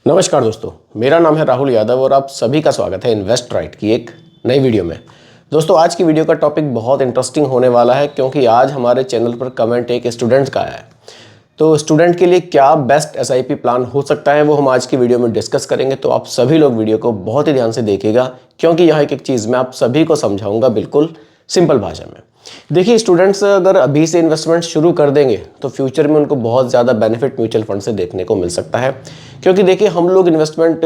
नमस्कार दोस्तों, मेरा नाम है राहुल यादव और आप सभी का स्वागत है इन्वेस्ट राइट की एक नई वीडियो में। दोस्तों, आज की वीडियो का टॉपिक बहुत इंटरेस्टिंग होने वाला है क्योंकि आज हमारे चैनल पर कमेंट एक स्टूडेंट का आया है। तो स्टूडेंट के लिए क्या बेस्ट एसआईपी प्लान हो सकता है वो हम आज की वीडियो में डिस्कस करेंगे। तो आप सभी लोग वीडियो को बहुत ही ध्यान से देखिएगा क्योंकि यहाँ एक चीज़ मैं आप सभी को समझाऊंगा बिल्कुल सिंपल भाषा में। देखिए, स्टूडेंट्स अगर अभी से इन्वेस्टमेंट शुरू कर देंगे तो फ्यूचर में उनको बहुत ज़्यादा बेनिफिट म्यूचुअल फंड से देखने को मिल सकता है। क्योंकि देखिए, हम लोग इन्वेस्टमेंट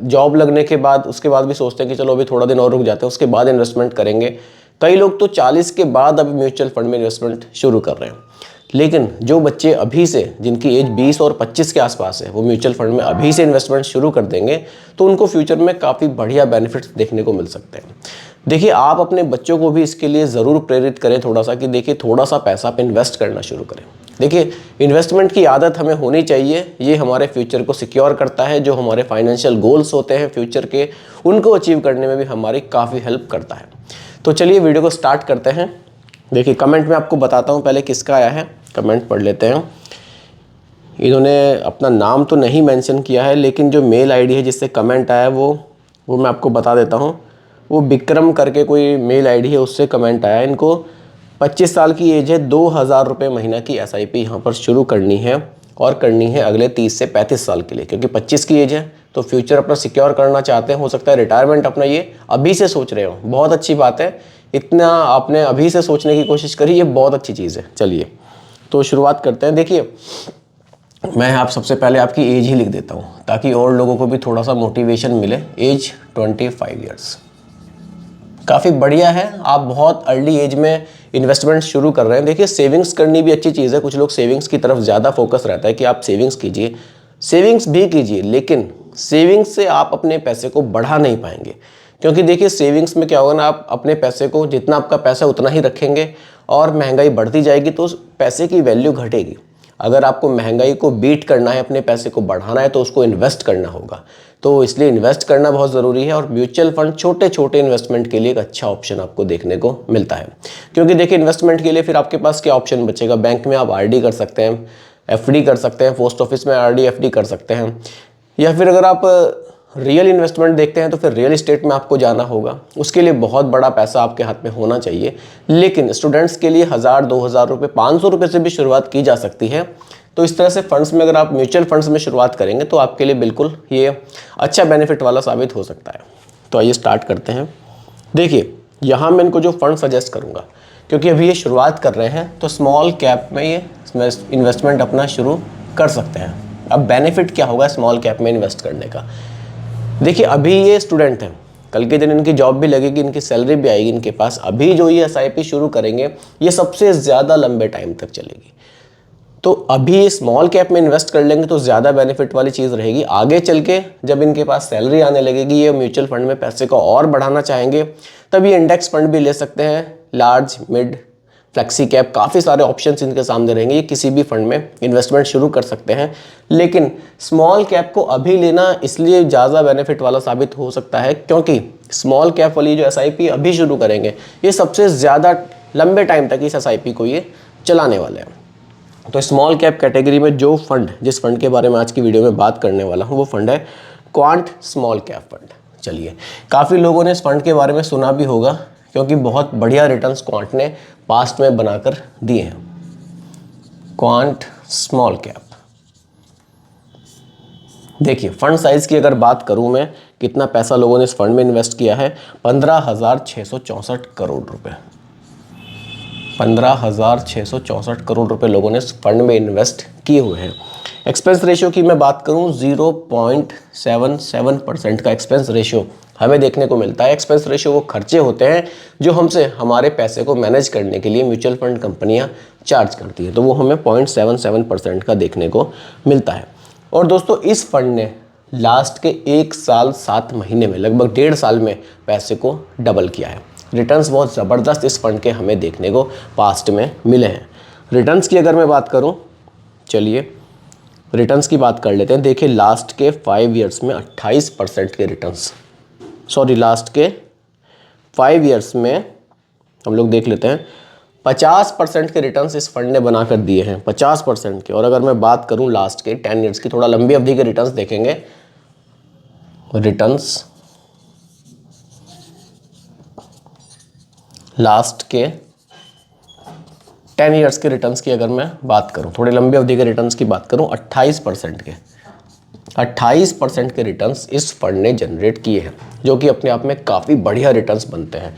जॉब लगने के बाद उसके बाद भी सोचते हैं कि चलो अभी थोड़ा दिन और रुक जाते हैं, उसके बाद इन्वेस्टमेंट करेंगे। कई लोग तो 40 के बाद अभी म्यूचुअल फंड में इन्वेस्टमेंट शुरू कर रहे हैं। लेकिन जो बच्चे अभी से, जिनकी एज 20 और 25 के आसपास है, वो म्यूचुअल फंड में अभी से इन्वेस्टमेंट शुरू कर देंगे तो उनको फ्यूचर में काफ़ी बढ़िया बेनिफिट्स देखने को मिल सकते हैं। देखिए, आप अपने बच्चों को भी इसके लिए ज़रूर प्रेरित करें थोड़ा सा, कि देखिए थोड़ा सा पैसा आप इन्वेस्ट करना शुरू करें। देखिए, इन्वेस्टमेंट की आदत हमें होनी चाहिए, ये हमारे फ्यूचर को सिक्योर करता है। जो हमारे फाइनेंशियल गोल्स होते हैं फ्यूचर के, उनको अचीव करने में भी हमारी काफ़ी हेल्प करता है। तो चलिए वीडियो को स्टार्ट करते हैं। देखिए, कमेंट में आपको बताता हूँ पहले किसका आया है। कमेंट पढ़ लेते हैं। इन्होंने अपना नाम तो नहीं मेंशन किया है, लेकिन जो मेल आईडी है जिससे कमेंट आया वो मैं आपको बता देता हूँ। वो विक्रम करके कोई मेल आईडी है, उससे कमेंट आया। इनको 25 साल की एज है, 2000 रुपये महीना की एसआईपी यहाँ पर शुरू करनी है और करनी है अगले 30 से 35 साल के लिए। क्योंकि 25 की एज है तो फ्यूचर अपना सिक्योर करना चाहते हैं। हो सकता है रिटायरमेंट अपना ये अभी से सोच रहे हो, बहुत अच्छी बात है। इतना आपने अभी से सोचने की कोशिश करी, ये बहुत अच्छी चीज़ है। चलिए तो शुरुआत करते हैं। देखिए, मैं आप सबसे पहले आपकी एज ही लिख देता हूँ ताकि और लोगों को भी थोड़ा सा मोटिवेशन मिले। एज 25 ईयर्स, काफ़ी बढ़िया है। आप बहुत अर्ली एज में इन्वेस्टमेंट शुरू कर रहे हैं। देखिए, सेविंग्स करनी भी अच्छी चीज़ है। कुछ लोग सेविंग्स की तरफ ज़्यादा फोकस रहता है कि आप सेविंग्स कीजिए, सेविंग्स भी कीजिए, लेकिन सेविंग्स से आप अपने पैसे को बढ़ा नहीं पाएंगे। क्योंकि देखिए, सेविंग्स में क्या होगा ना, आप अपने पैसे को, जितना आपका पैसा उतना ही रखेंगे और महंगाई बढ़ती जाएगी तो उस पैसे की वैल्यू घटेगी। अगर आपको महंगाई को बीट करना है, अपने पैसे को बढ़ाना है, तो उसको इन्वेस्ट करना होगा। तो इसलिए इन्वेस्ट करना बहुत ज़रूरी है। और म्यूचुअल फंड छोटे छोटे इन्वेस्टमेंट के लिए एक अच्छा ऑप्शन आपको देखने को मिलता है। क्योंकि देखिए, इन्वेस्टमेंट के लिए फिर आपके पास क्या ऑप्शन बचेगा। बैंक में आप आरडी कर सकते हैं, एफडी कर सकते हैं, पोस्ट ऑफिस में आरडी एफडी कर सकते हैं, या फिर अगर आप रियल इन्वेस्टमेंट देखते हैं तो फिर रियल इस्टेट में आपको जाना होगा। उसके लिए बहुत बड़ा पैसा आपके हाथ में होना चाहिए। लेकिन स्टूडेंट्स के लिए 1000, 2000 रुपये, 500 रुपये से भी शुरुआत की जा सकती है। तो इस तरह से फंड्स में, अगर आप म्यूचुअल फंड्स में शुरुआत करेंगे तो आपके लिए बिल्कुल ये अच्छा बेनिफिट वाला साबित हो सकता है। तो आइए स्टार्ट करते हैं। देखिए, यहाँ मैं इनको जो फंड सजेस्ट करूँगा, क्योंकि अभी ये शुरुआत कर रहे हैं, तो स्मॉल कैप में ये इन्वेस्टमेंट अपना शुरू कर सकते हैं। अब बेनिफिट क्या होगा स्मॉल कैप में इन्वेस्ट करने का। देखिए, अभी ये स्टूडेंट हैं, कल के दिन इनकी जॉब भी लगेगी, इनकी सैलरी भी आएगी इनके पास। अभी जो ये एसआईपी शुरू करेंगे ये सबसे ज़्यादा लंबे टाइम तक चलेगी। तो अभी ये स्मॉल कैप में इन्वेस्ट कर लेंगे तो ज़्यादा बेनिफिट वाली चीज़ रहेगी। आगे चल के जब इनके पास सैलरी आने लगेगी, ये म्यूचुअल फंड में पैसे को और बढ़ाना चाहेंगे, तब ये इंडेक्स फंड भी ले सकते हैं। लार्ज, मिड, फ्लेक्सी कैप, काफ़ी सारे ऑप्शंस इनके सामने रहेंगे। ये किसी भी फंड में इन्वेस्टमेंट शुरू कर सकते हैं। लेकिन स्मॉल कैप को अभी लेना इसलिए ज़्यादा बेनिफिट वाला साबित हो सकता है क्योंकि स्मॉल कैप वाली जो एसआईपी अभी शुरू करेंगे, ये सबसे ज़्यादा लंबे टाइम तक इस एसआईपी को ये चलाने वाले हैं। तो स्मॉल कैप कैटेगरी में जो फंड, जिस फंड के बारे में आज की वीडियो में बात करने वाला हूँ, वो फंड है क्वांट स्मॉल कैप फंड। चलिए, काफ़ी लोगों ने इस फंड के बारे में सुना भी होगा क्योंकि बहुत बढ़िया रिटर्न्स क्वांट ने पास्ट में बनाकर दिए हैं। क्वांट स्मॉल कैप, देखिए फंड साइज की अगर बात करूं मैं, कितना पैसा लोगों ने इस फंड में इन्वेस्ट किया है, 15,664 करोड़ रुपए। 15,664 करोड़ रुपए लोगों ने इस फंड में इन्वेस्ट किए हुए हैं। एक्सपेंस रेशियो की मैं बात करूं, 0.77% का एक्सपेंस रेशियो हमें देखने को मिलता है। एक्सपेंस रेशियो वो खर्चे होते हैं जो हमसे हमारे पैसे को मैनेज करने के लिए म्यूचुअल फंड कंपनियां चार्ज करती है, तो वो हमें 0.77% का देखने को मिलता है। और दोस्तों, इस फंड ने लास्ट के 1 साल 7 महीने में, लगभग 1.5 साल में पैसे को डबल किया है। रिटर्न्स बहुत ज़बरदस्त इस फंड के हमें देखने को पास्ट में मिले हैं। रिटर्न्स की अगर मैं बात करूं, चलिए रिटर्न्स की बात कर लेते हैं। देखिए, लास्ट के 5 ईयर्स में 28% के रिटर्न्स, लास्ट के 5 ईयर्स में हम लोग देख लेते हैं 50% के रिटर्न्स इस फंड ने बनाकर दिए हैं, 50% के। और अगर मैं बात करूं लास्ट के 10 ईयर्स की, थोड़ा लंबी अवधि के रिटर्न्स देखेंगे, रिटर्न्स लास्ट के 10 ईयर्स के रिटर्न्स की अगर मैं बात करूं, थोड़ी लंबी अवधि के रिटर्न्स की बात करूं, 28% के रिटर्न्स इस फंड ने जनरेट किए हैं, जो कि अपने आप में काफ़ी बढ़िया रिटर्न्स बनते हैं।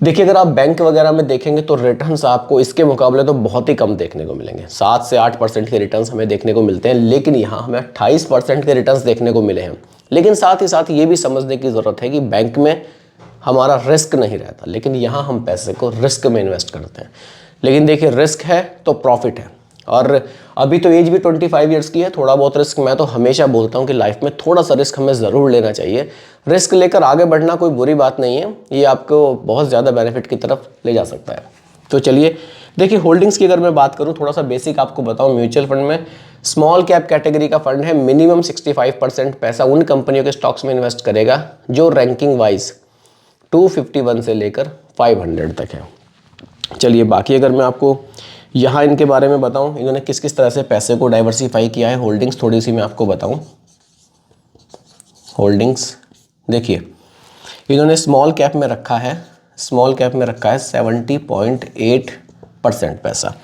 देखिए, अगर आप बैंक वगैरह में देखेंगे तो रिटर्न्स आपको इसके मुकाबले तो बहुत ही कम देखने को मिलेंगे। 7 से 8% के रिटर्न्स हमें देखने को मिलते हैं, लेकिन यहाँ हमें 28% के रिटर्न्स देखने को मिले हैं। लेकिन साथ ही साथ ये भी समझने की ज़रूरत है कि बैंक में हमारा रिस्क नहीं रहता, लेकिन यहाँ हम पैसे को रिस्क में इन्वेस्ट करते हैं। लेकिन देखिए, रिस्क है तो प्रॉफिट है, और अभी तो एज भी 25 ईयर्स की है। थोड़ा बहुत रिस्क, मैं तो हमेशा बोलता हूँ कि लाइफ में थोड़ा सा रिस्क हमें ज़रूर लेना चाहिए। रिस्क लेकर आगे बढ़ना कोई बुरी बात नहीं है, ये आपको बहुत ज़्यादा बेनिफिट की तरफ ले जा सकता है। तो चलिए देखिए, होल्डिंग्स की अगर मैं बात करूँ, थोड़ा सा बेसिक आपको बताऊँ। म्यूचुअल फंड में स्मॉल कैप कैटेगरी का फंड है। मिनिमम 65% पैसा उन कंपनियों के स्टॉक्स में इन्वेस्ट करेगा जो रैंकिंग वाइज 251 से लेकर 500 तक है। चलिए बाकी अगर मैं आपको यहाँ इनके बारे में बताऊँ, इन्होंने किस किस तरह से पैसे को डाइवर्सिफाई किया है, होल्डिंग्स थोड़ी सी मैं आपको बताऊँ। होल्डिंग्स देखिए, इन्होंने स्मॉल कैप में रखा है 70.8% पैसा,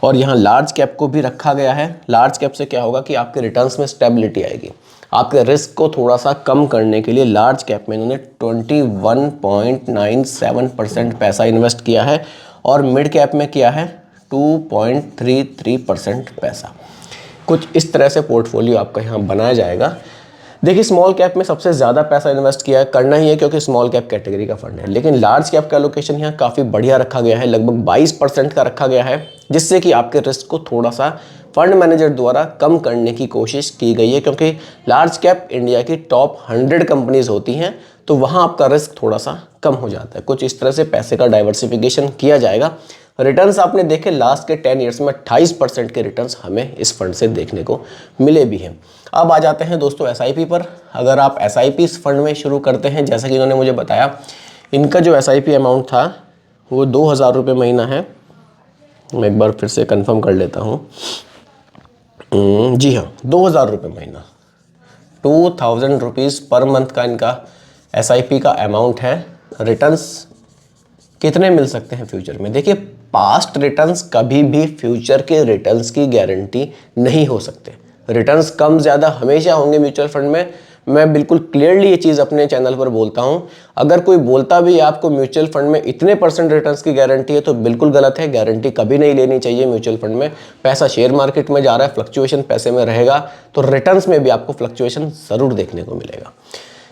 और यहाँ लार्ज कैप को भी रखा गया है। लार्ज कैप से क्या होगा कि आपके रिटर्न्स में स्टेबिलिटी आएगी। आपके रिस्क को थोड़ा सा कम करने के लिए लार्ज कैप में इन्होंने 21.97% पैसा इन्वेस्ट किया है, और मिड कैप में किया है 2.33% पैसा। कुछ इस तरह से पोर्टफोलियो आपका यहाँ बनाया जाएगा। देखिए, स्मॉल कैप में सबसे ज़्यादा पैसा इन्वेस्ट किया है, करना ही है क्योंकि स्मॉल कैप कैटेगरी का फंड है। लेकिन लार्ज कैप का एलोकेशन यहाँ काफ़ी बढ़िया रखा गया है, लगभग 22% का रखा गया है, जिससे कि आपके रिस्क को थोड़ा सा फंड मैनेजर द्वारा कम करने की कोशिश की गई है। क्योंकि लार्ज कैप इंडिया की टॉप 100 कंपनीज होती हैं, तो वहाँ आपका रिस्क थोड़ा सा कम हो जाता है। कुछ इस तरह से पैसे का डाइवर्सिफिकेशन किया जाएगा। रिटर्न्स आपने देखे लास्ट के 10 ईयर्स में 28% के रिटर्न्स हमें इस फंड से देखने को मिले भी हैं। अब आ जाते हैं दोस्तों SIP पर। अगर आप SIP इस फंड में शुरू करते हैं, जैसा कि इन्होंने मुझे बताया, इनका जो SIP अमाउंट था वो 2000 रुपये महीना है। मैं एक बार फिर से कंफर्म कर लेता हूँ। जी हाँ, 2000 रुपये महीना, 2000 रुपीज़ पर मंथ का इनका SIP का अमाउंट है। रिटर्न्स कितने मिल सकते हैं फ्यूचर में? देखिए, पास्ट रिटर्न्स कभी भी फ्यूचर के रिटर्न्स की गारंटी नहीं हो सकते। रिटर्न्स कम ज़्यादा हमेशा होंगे म्यूचुअल फंड में। मैं बिल्कुल क्लियरली ये चीज़ अपने चैनल पर बोलता हूँ। अगर कोई बोलता भी आपको म्यूचुअल फंड में इतने % रिटर्न्स की गारंटी है, तो बिल्कुल गलत है। गारंटी कभी नहीं लेनी चाहिए म्यूचुअल फंड में। पैसा शेयर मार्केट में जा रहा है, फ्लक्चुएशन पैसे में रहेगा, तो रिटर्न्स में भी आपको फ्लक्चुएशन ज़रूर देखने को मिलेगा।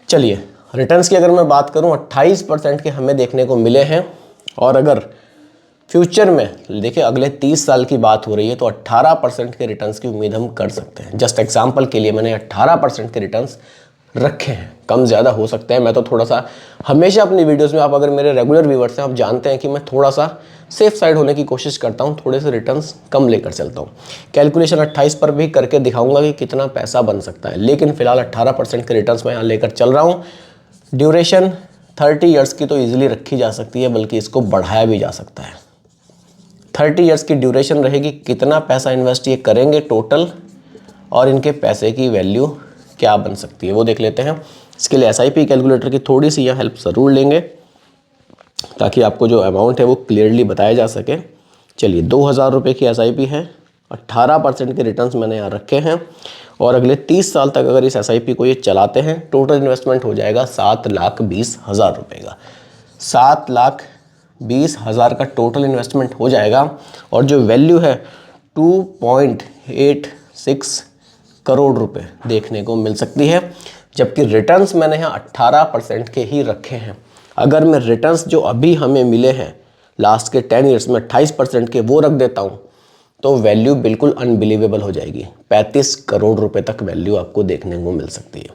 चलिए, रिटर्न्स की अगर मैं बात करूँ, 28% के हमें देखने को मिले हैं। और अगर फ्यूचर में देखिए, अगले 30 साल की बात हो रही है, तो 18% के रिटर्न्स की उम्मीद हम कर सकते हैं। जस्ट एग्जांपल के लिए मैंने 18% के रिटर्न्स रखे हैं। कम ज़्यादा हो सकते हैं। मैं तो थोड़ा सा हमेशा अपनी वीडियोस में, आप अगर मेरे रेगुलर व्यूवर्स हैं, आप जानते हैं कि मैं थोड़ा सा सेफ साइड होने की कोशिश करता हूँ, थोड़े से रिटर्न्स कम लेकर चलता हूँ। कैलकुलेशन 28 पर भी करके दिखाऊंगा कि कितना पैसा बन सकता है, लेकिन फिलहाल 18% के रिटर्न्स मैं यहाँ लेकर चल रहा हूँ। ड्यूरेशन 30 ईयर्स की तो ईजिली रखी जा सकती है, बल्कि इसको बढ़ाया भी जा सकता है। 30 ईयर्स की ड्यूरेशन रहेगी। कितना पैसा इन्वेस्ट ये करेंगे टोटल, और इनके पैसे की वैल्यू क्या बन सकती है, वो देख लेते हैं। इसके लिए SIP कैलकुलेटर की थोड़ी सी यह हेल्प ज़रूर लेंगे, ताकि आपको जो अमाउंट है वो क्लियरली बताया जा सके। चलिए, 2000 रुपये की SIP है, 18% के रिटर्न्स मैंने यहाँ रखे हैं, और अगले 30 साल तक अगर इस SIP को ये चलाते हैं, टोटल इन्वेस्टमेंट हो जाएगा 7,20,000 रुपये का। 7,20,000 का टोटल इन्वेस्टमेंट हो जाएगा, और जो वैल्यू है 2.86 करोड़ रुपए देखने को मिल सकती है। जबकि रिटर्न्स मैंने यहाँ 18% के ही रखे हैं। अगर मैं रिटर्न्स जो अभी हमें मिले हैं लास्ट के 10 ईयर्स में 28% के वो रख देता हूँ, तो वैल्यू बिल्कुल अनबिलीवेबल हो जाएगी। 35 करोड़ रुपए तक वैल्यू आपको देखने को मिल सकती है।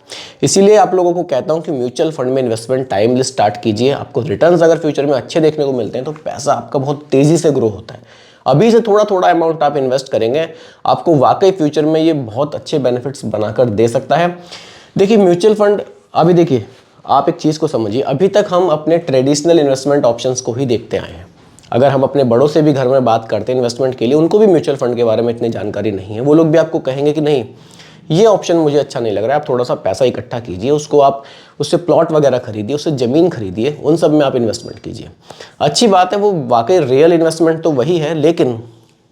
इसीलिए आप लोगों को कहता हूं कि म्यूचुअल फंड में इन्वेस्टमेंट टाइमली स्टार्ट कीजिए। आपको रिटर्न्स अगर फ्यूचर में अच्छे देखने को मिलते हैं, तो पैसा आपका बहुत तेज़ी से ग्रो होता है। अभी से थोड़ा थोड़ा अमाउंट आप इन्वेस्ट करेंगे, आपको वाकई फ्यूचर में ये बहुत अच्छे बेनिफिट्स बनाकर दे सकता है। देखिए, म्यूचुअल फंड, अभी देखिए, आप एक चीज़ को समझिए, अभी तक हम अपने ट्रेडिशनल इन्वेस्टमेंट ऑप्शंस को ही देखते आए हैं। अगर हम अपने बड़ों से भी घर में बात करते हैं इन्वेस्टमेंट के लिए, उनको भी म्यूचुअल फंड के बारे में इतनी जानकारी नहीं है। वो लोग भी आपको कहेंगे कि नहीं, ये ऑप्शन मुझे अच्छा नहीं लग रहा है। आप थोड़ा सा पैसा इकट्ठा कीजिए, उसको आप उससे प्लॉट वगैरह खरीदिए, उससे ज़मीन खरीदिए, उन सब में आप इन्वेस्टमेंट कीजिए। अच्छी बात है, वो वाकई रियल इन्वेस्टमेंट तो वही है, लेकिन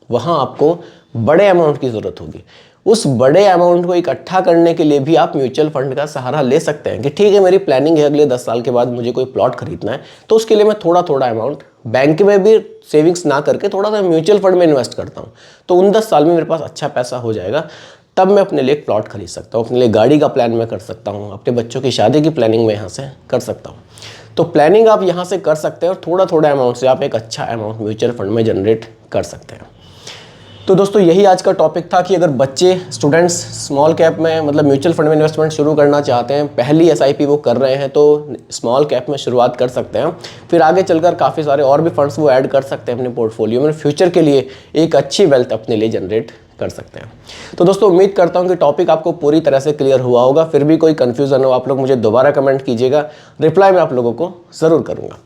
वहाँ आपको बड़े अमाउंट की ज़रूरत होगी। उस बड़े अमाउंट को इकट्ठा करने के लिए भी आप म्यूचुअल फंड का सहारा ले सकते हैं कि ठीक है, मेरी प्लानिंग है अगले 10 साल के बाद मुझे कोई प्लॉट खरीदना है, तो उसके लिए मैं थोड़ा थोड़ा अमाउंट बैंक में भी सेविंग्स ना करके थोड़ा सा म्यूचुअल फंड में इन्वेस्ट करता हूँ, तो उन 10 साल में मेरे पास अच्छा पैसा हो जाएगा। तब मैं अपने लिए एक प्लॉट खरीद सकता हूँ, अपने लिए गाड़ी का प्लान मैं कर सकता हूँ, अपने बच्चों की शादी की प्लानिंग मैं यहाँ से कर सकता हूँ। तो प्लानिंग आप यहाँ से कर सकते हैं और थोड़ा थोड़ा अमाउंट से आप एक अच्छा अमाउंट म्यूचुअल फंड में जनरेट कर सकते हैं। तो दोस्तों यही आज का टॉपिक था कि अगर बच्चे स्टूडेंट्स स्मॉल कैप में मतलब म्यूचुअल फंड में इन्वेस्टमेंट शुरू करना चाहते हैं, पहली एसआईपी वो कर रहे हैं, तो स्मॉल कैप में शुरुआत कर सकते हैं। फिर आगे चलकर काफ़ी सारे और भी फंड्स वो ऐड कर सकते हैं अपने पोर्टफोलियो में, फ्यूचर के लिए एक अच्छी वेल्थ अपने लिए जनरेट कर सकते हैं। तो दोस्तों उम्मीद करता हूं कि टॉपिक आपको पूरी तरह से क्लियर हुआ होगा। फिर भी कोई कंफ्यूजन हो आप लोग मुझे दोबारा कमेंट कीजिएगा, रिप्लाई मैं आप लोगों को ज़रूर करूंगा।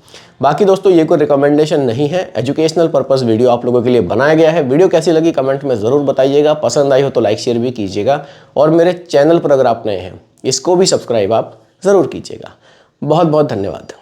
बाकी दोस्तों ये कोई रिकमेंडेशन नहीं है, एजुकेशनल पर्पस वीडियो आप लोगों के लिए बनाया गया है। वीडियो कैसी लगी कमेंट में ज़रूर बताइएगा, पसंद आई हो तो लाइक शेयर भी कीजिएगा, और मेरे चैनल पर अगर आप नए हैं इसको भी सब्सक्राइब आप ज़रूर कीजिएगा। बहुत बहुत धन्यवाद।